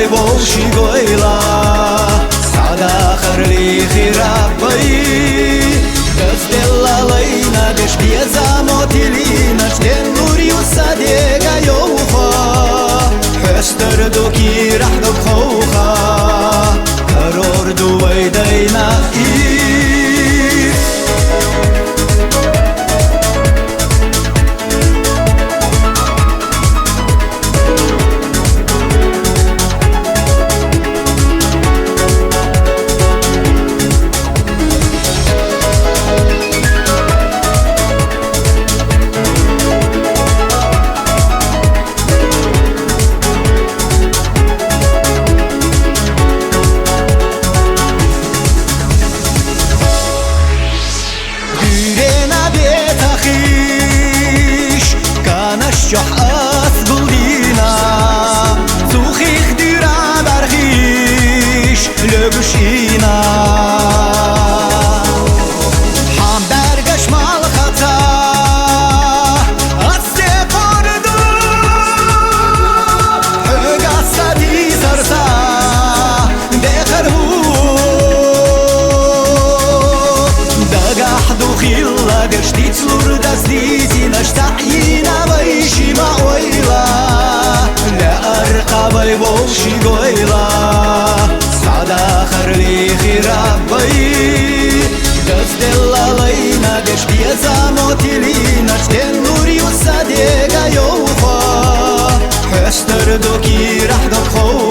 بوشي قويلا سعدا خرلي خرابي Găzdela lăina de știeza motilina Șten luri usadega يوفا حستر دوكي رح دخوخا قرور دوي دينا شح أسبلينا سوخي خديرا برخيش لبشينا حام برقش مال خطا أتسي قردو حقا سدي سرسا بخرهو دقاح دو خيلا قرشتي تلور دزديزي نشتعينا بيشي معويلا لا أرقى بوشي قويلا سعدا خرلي خرابي Găzdela lăina de știeza motilina Șten luri usadega يوفا حستر دوكي رح دخو